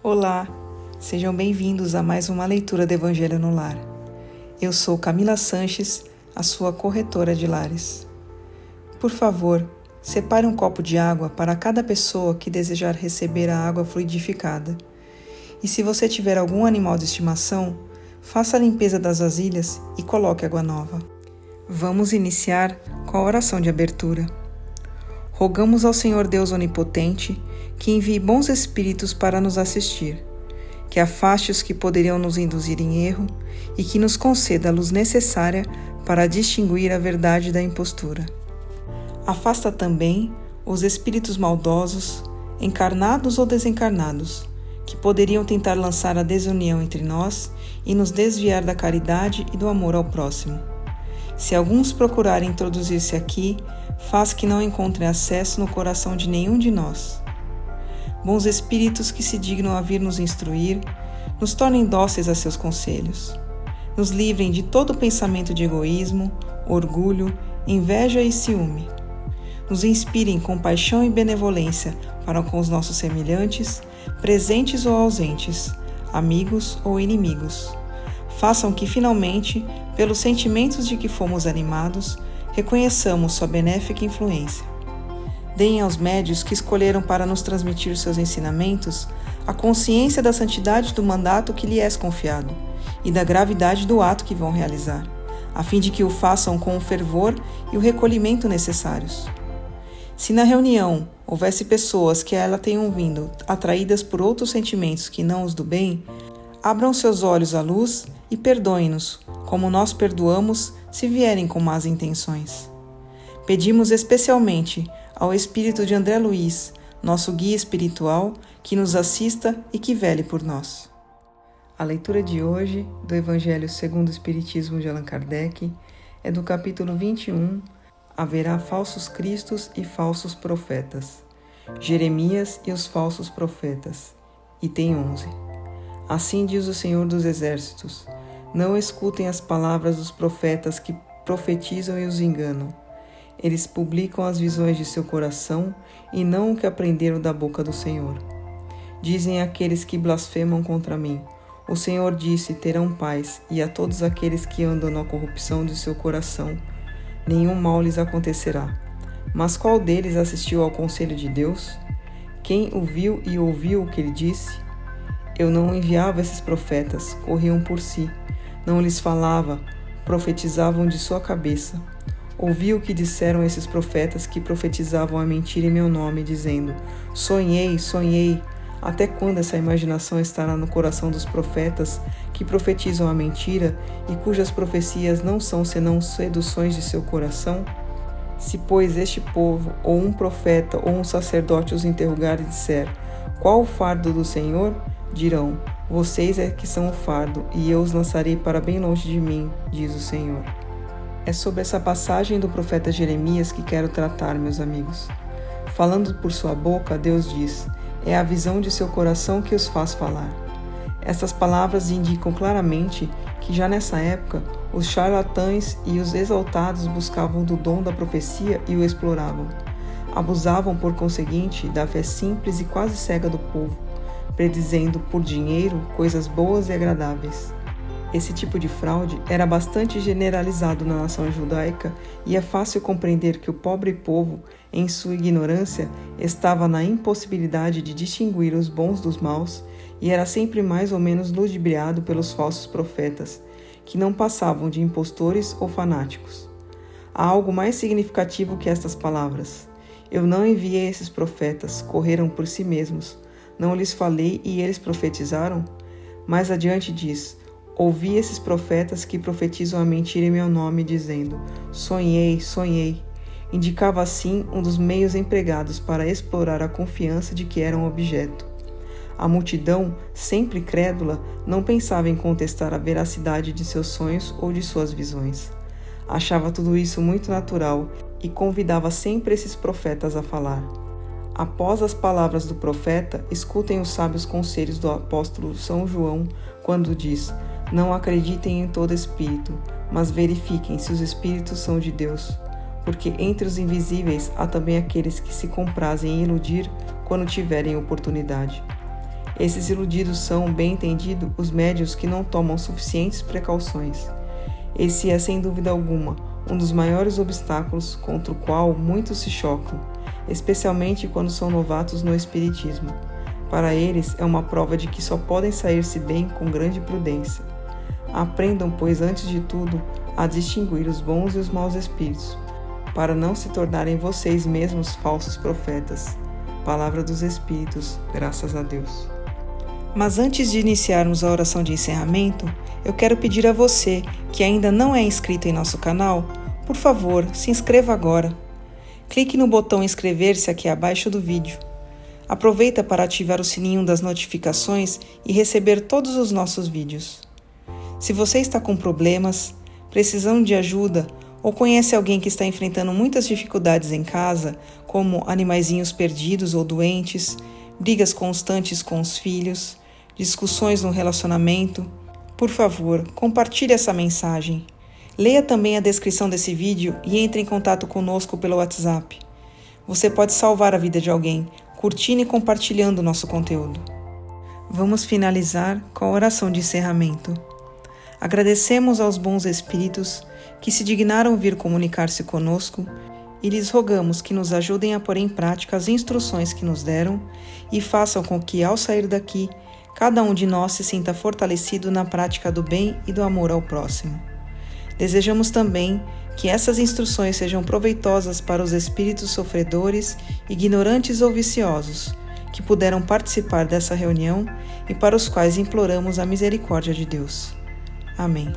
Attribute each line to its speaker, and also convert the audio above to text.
Speaker 1: Olá, sejam bem-vindos a mais uma leitura do Evangelho no Lar. Eu sou Camila Sanches, a sua corretora de lares. Por favor, separe um copo de água para cada pessoa que desejar receber a água fluidificada. E se você tiver algum animal de estimação, faça a limpeza das vasilhas e coloque água nova. Vamos iniciar com a oração de abertura. Rogamos ao Senhor Deus Onipotente que envie bons espíritos para nos assistir, que afaste os que poderiam nos induzir em erro e que nos conceda a luz necessária para distinguir a verdade da impostura. Afasta também os espíritos maldosos, encarnados ou desencarnados, que poderiam tentar lançar a desunião entre nós e nos desviar da caridade e do amor ao próximo. Se alguns procurarem introduzir-se aqui, faz que não encontrem acesso no coração de nenhum de nós. Bons espíritos que se dignam a vir nos instruir, nos tornem dóceis a seus conselhos. Nos livrem de todo pensamento de egoísmo, orgulho, inveja e ciúme. Nos inspirem compaixão e benevolência para com os nossos semelhantes, presentes ou ausentes, amigos ou inimigos. Façam que, finalmente, pelos sentimentos de que fomos animados, reconheçamos sua benéfica influência. Deem aos médios que escolheram para nos transmitir seus ensinamentos a consciência da santidade do mandato que lhe é confiado e da gravidade do ato que vão realizar, a fim de que o façam com o fervor e o recolhimento necessários. Se na reunião houvesse pessoas que a ela tenham vindo atraídas por outros sentimentos que não os do bem, abram seus olhos à luz e perdoem-nos, como nós perdoamos se vierem com más intenções. Pedimos especialmente ao espírito de André Luiz, nosso guia espiritual, que nos assista e que vele por nós. A leitura de hoje do Evangelho segundo o Espiritismo de Allan Kardec é do capítulo 21, Haverá falsos cristos e falsos profetas. Jeremias e os falsos profetas. Item 11. Assim diz o Senhor dos Exércitos: não escutem as palavras dos profetas que profetizam e os enganam. Eles publicam as visões de seu coração e não o que aprenderam da boca do Senhor. Dizem aqueles que blasfemam contra mim: o Senhor disse, terão paz, e a todos aqueles que andam na corrupção de seu coração, nenhum mal lhes acontecerá. Mas qual deles assistiu ao conselho de Deus? Quem o viu e ouviu o que ele disse? Eu não enviava esses profetas, corriam por si. Não lhes falava, profetizavam de sua cabeça. Ouvi o que disseram esses profetas que profetizavam a mentira em meu nome, dizendo: sonhei, sonhei. Até quando essa imaginação estará no coração dos profetas que profetizam a mentira e cujas profecias não são senão seduções de seu coração? Se, pois, este povo, ou um profeta, ou um sacerdote os interrogar e disser: qual o fardo do Senhor? Dirão: vocês é que são o fardo, e eu os lançarei para bem longe de mim, diz o Senhor. É sobre essa passagem do profeta Jeremias que quero tratar, meus amigos. Falando por sua boca, Deus diz: é a visão de seu coração que os faz falar. Estas palavras indicam claramente que já nessa época, os charlatães e os exaltados buscavam do dom da profecia e o exploravam. Abusavam, por conseguinte, da fé simples e quase cega do povo, predizendo por dinheiro coisas boas e agradáveis. Esse tipo de fraude era bastante generalizado na nação judaica e é fácil compreender que o pobre povo, em sua ignorância, estava na impossibilidade de distinguir os bons dos maus e era sempre mais ou menos ludibriado pelos falsos profetas, que não passavam de impostores ou fanáticos. Há algo mais significativo que estas palavras: eu não enviei esses profetas, correram por si mesmos. Não lhes falei e eles profetizaram? Mais adiante diz: ouvi esses profetas que profetizam a mentira em meu nome, dizendo: sonhei, sonhei. Indicava assim um dos meios empregados para explorar a confiança de que eram objeto. A multidão, sempre crédula, não pensava em contestar a veracidade de seus sonhos ou de suas visões. Achava tudo isso muito natural e convidava sempre esses profetas a falar. Após as palavras do profeta, escutem os sábios conselhos do apóstolo São João, quando diz: não acreditem em todo espírito, mas verifiquem se os espíritos são de Deus, porque entre os invisíveis há também aqueles que se comprazem em iludir quando tiverem oportunidade. Esses iludidos são, bem entendido, os médios que não tomam suficientes precauções. Esse é, sem dúvida alguma, um dos maiores obstáculos contra o qual muitos se chocam, especialmente quando são novatos no espiritismo. Para eles, é uma prova de que só podem sair-se bem com grande prudência. Aprendam, pois, antes de tudo, a distinguir os bons e os maus espíritos, para não se tornarem vocês mesmos falsos profetas. Palavra dos Espíritos, graças a Deus. Mas antes de iniciarmos a oração de encerramento, eu quero pedir a você, que ainda não é inscrito em nosso canal, por favor, se inscreva agora. Clique no botão inscrever-se aqui abaixo do vídeo. Aproveita para ativar o sininho das notificações e receber todos os nossos vídeos. Se você está com problemas, precisando de ajuda ou conhece alguém que está enfrentando muitas dificuldades em casa, como animaizinhos perdidos ou doentes, brigas constantes com os filhos, discussões no relacionamento, por favor, compartilhe essa mensagem. Leia também a descrição desse vídeo e entre em contato conosco pelo WhatsApp. Você pode salvar a vida de alguém, curtindo e compartilhando o nosso conteúdo. Vamos finalizar com a oração de encerramento. Agradecemos aos bons espíritos que se dignaram vir comunicar-se conosco e lhes rogamos que nos ajudem a pôr em prática as instruções que nos deram e façam com que, ao sair daqui, cada um de nós se sinta fortalecido na prática do bem e do amor ao próximo. Desejamos também que essas instruções sejam proveitosas para os espíritos sofredores, ignorantes ou viciosos, que puderam participar dessa reunião e para os quais imploramos a misericórdia de Deus. Amém.